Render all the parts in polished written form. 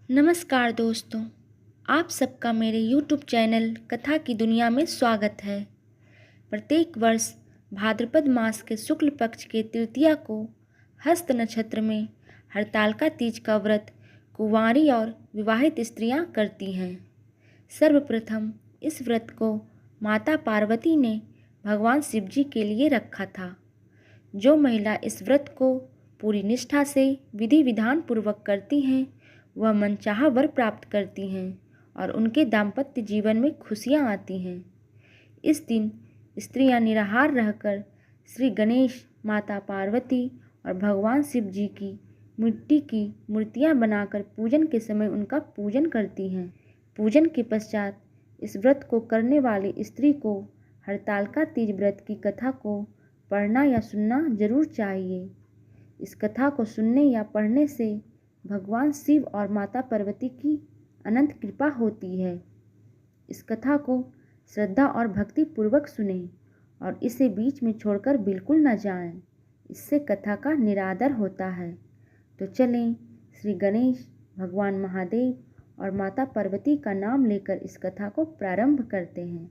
नमस्कार दोस्तों, आप सबका मेरे YouTube चैनल कथा की दुनिया में स्वागत है। प्रत्येक वर्ष भाद्रपद मास के शुक्ल पक्ष के तृतीया को हस्त नक्षत्र में हरतालिका तीज का व्रत कुंवारी और विवाहित स्त्रियां करती हैं। सर्वप्रथम इस व्रत को माता पार्वती ने भगवान शिव जी के लिए रखा था। जो महिला इस व्रत को पूरी निष्ठा से विधि विधान पूर्वक करती हैं वह मनचाहा वर प्राप्त करती हैं और उनके दाम्पत्य जीवन में खुशियाँ आती हैं। इस दिन स्त्रियां निराहार रहकर श्री गणेश, माता पार्वती और भगवान शिव जी की मिट्टी की मूर्तियां बनाकर पूजन के समय उनका पूजन करती हैं। पूजन के पश्चात इस व्रत को करने वाली स्त्री को हरतालिका तीज व्रत की कथा को पढ़ना या सुनना जरूर चाहिए। इस कथा को सुनने या पढ़ने से भगवान शिव और माता पार्वती की अनंत कृपा होती है। इस कथा को श्रद्धा और भक्ति पूर्वक सुने और इसे बीच में छोड़कर बिल्कुल न जाएं। इससे कथा का निरादर होता है। तो चलें श्री गणेश, भगवान महादेव और माता पार्वती का नाम लेकर इस कथा को प्रारंभ करते हैं।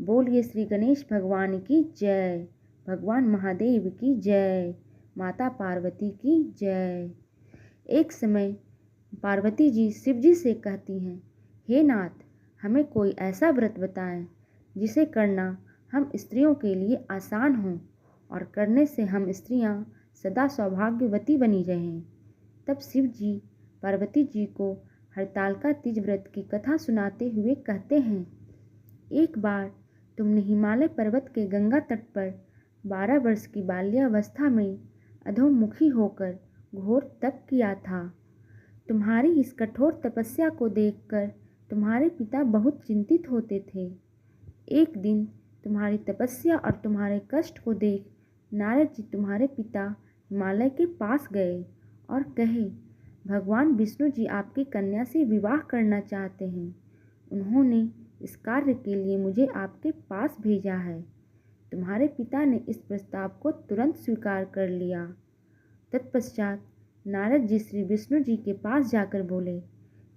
बोलिए श्री गणेश भगवान की जय, भगवान महादेव की जय, माता पार्वती की जय। एक समय पार्वती जी शिव जी से कहती हैं, हे नाथ, हमें कोई ऐसा व्रत बताएं जिसे करना हम स्त्रियों के लिए आसान हो और करने से हम स्त्रियां सदा सौभाग्यवती बनी रहें। तब शिव जी पार्वती जी को हरतालिका तीज व्रत की कथा सुनाते हुए कहते हैं, एक बार तुमने हिमालय पर्वत के गंगा तट पर 12 वर्ष की बाल्यावस्था में अधोमुखी होकर घोर तप किया था। तुम्हारी इस कठोर तपस्या को देखकर तुम्हारे पिता बहुत चिंतित होते थे। एक दिन तुम्हारी तपस्या और तुम्हारे कष्ट को देख नारद जी तुम्हारे पिता हिमालय के पास गए और कहे, भगवान विष्णु जी आपकी कन्या से विवाह करना चाहते हैं। उन्होंने इस कार्य के लिए मुझे आपके पास भेजा है। तुम्हारे पिता ने इस प्रस्ताव को तुरंत स्वीकार कर लिया। तत्पश्चात नारद जी श्री विष्णु जी के पास जाकर बोले,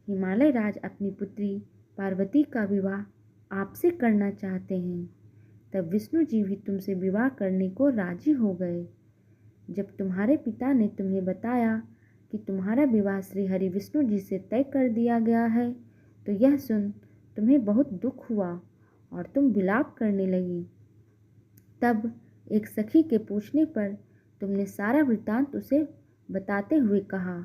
हिमालय राज अपनी पुत्री पार्वती का विवाह आपसे करना चाहते हैं। तब विष्णु जी भी तुमसे विवाह करने को राजी हो गए। जब तुम्हारे पिता ने तुम्हें बताया कि तुम्हारा विवाह श्री हरि विष्णु जी से तय कर दिया गया है तो यह सुन तुम्हें बहुत दुख हुआ और तुम विलाप करने लगी। तब एक सखी के पूछने पर तुमने सारा वृत्तांत उसे बताते हुए कहा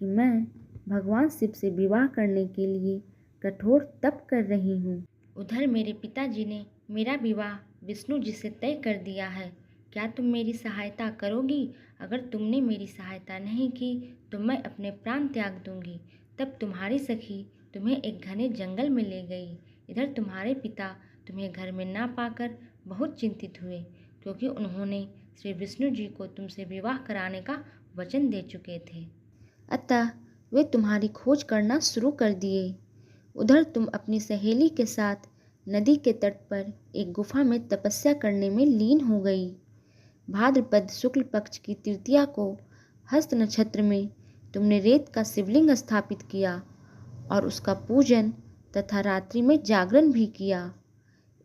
कि मैं भगवान शिव से विवाह करने के लिए कठोर तप कर रही हूँ। उधर मेरे पिताजी ने मेरा विवाह विष्णु जी से तय कर दिया है। क्या तुम मेरी सहायता करोगी? अगर तुमने मेरी सहायता नहीं की तो मैं अपने प्राण त्याग दूंगी। तब तुम्हारी सखी तुम्हें एक घने जंगल में ले गई। इधर तुम्हारे पिता तुम्हें घर में ना पाकर बहुत चिंतित हुए, क्योंकि उन्होंने श्री विष्णु जी को तुमसे विवाह कराने का वचन दे चुके थे। अतः वे तुम्हारी खोज करना शुरू कर दिए। उधर तुम अपनी सहेली के साथ नदी के तट पर एक गुफा में तपस्या करने में लीन हो गई। भाद्रपद शुक्ल पक्ष की तृतीया को हस्त नक्षत्र में तुमने रेत का शिवलिंग स्थापित किया और उसका पूजन तथा रात्रि में जागरण भी किया।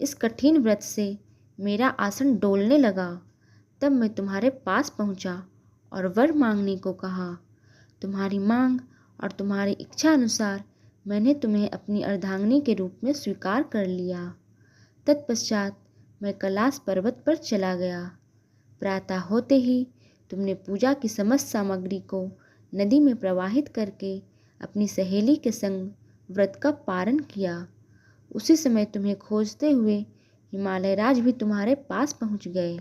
इस कठिन व्रत से मेरा आसन डोलने लगा। तब मैं तुम्हारे पास पहुंचा और वर मांगने को कहा। तुम्हारी मांग और तुम्हारी इच्छा अनुसार मैंने तुम्हें अपनी अर्धांगिनी के रूप में स्वीकार कर लिया। तत्पश्चात मैं कैलाश पर्वत पर चला गया। प्रातः होते ही तुमने पूजा की समस्त सामग्री को नदी में प्रवाहित करके अपनी सहेली के संग व्रत का पारण किया। उसी समय तुम्हें खोजते हुए हिमालय राज भी तुम्हारे पास पहुंच गए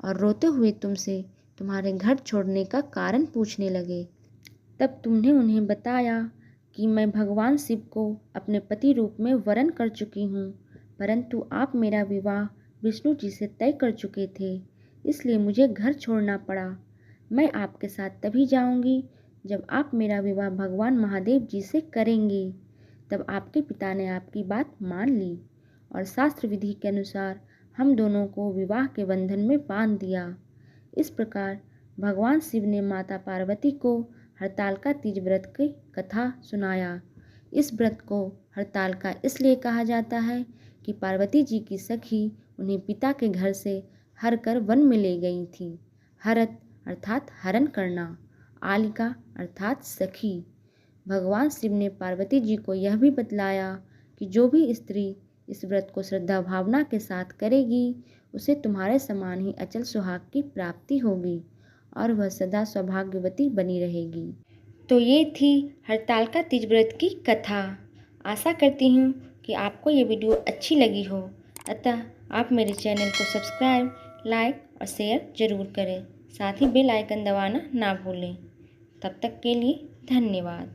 और रोते हुए तुमसे तुम्हारे घर छोड़ने का कारण पूछने लगे। तब तुमने उन्हें बताया कि मैं भगवान शिव को अपने पति रूप में वरण कर चुकी हूँ, परंतु आप मेरा विवाह विष्णु जी से तय कर चुके थे, इसलिए मुझे घर छोड़ना पड़ा। मैं आपके साथ तभी जाऊँगी जब आप मेरा विवाह भगवान महादेव जी से करेंगे। तब आपके पिता ने आपकी बात मान ली और शास्त्र विधि के अनुसार हम दोनों को विवाह के बंधन में बांध दिया। इस प्रकार भगवान शिव ने माता पार्वती को हरतालिका तीज व्रत की कथा सुनाया। इस व्रत को हरतालिका इसलिए कहा जाता है कि पार्वती जी की सखी उन्हें पिता के घर से हर कर वन में ले गई थी। हरत अर्थात हरण करना, आलिका अर्थात सखी। भगवान शिव ने पार्वती जी को यह भी बतलाया कि जो भी स्त्री इस व्रत को श्रद्धा भावना के साथ करेगी उसे तुम्हारे समान ही अचल सुहाग की प्राप्ति होगी और वह सदा सौभाग्यवती बनी रहेगी। तो ये थी हरतालिका तीज व्रत की कथा। आशा करती हूँ कि आपको ये वीडियो अच्छी लगी हो, अतः आप मेरे चैनल को सब्सक्राइब, लाइक और शेयर ज़रूर करें। साथ ही बेल आइकन दबाना ना भूलें। तब तक के लिए धन्यवाद।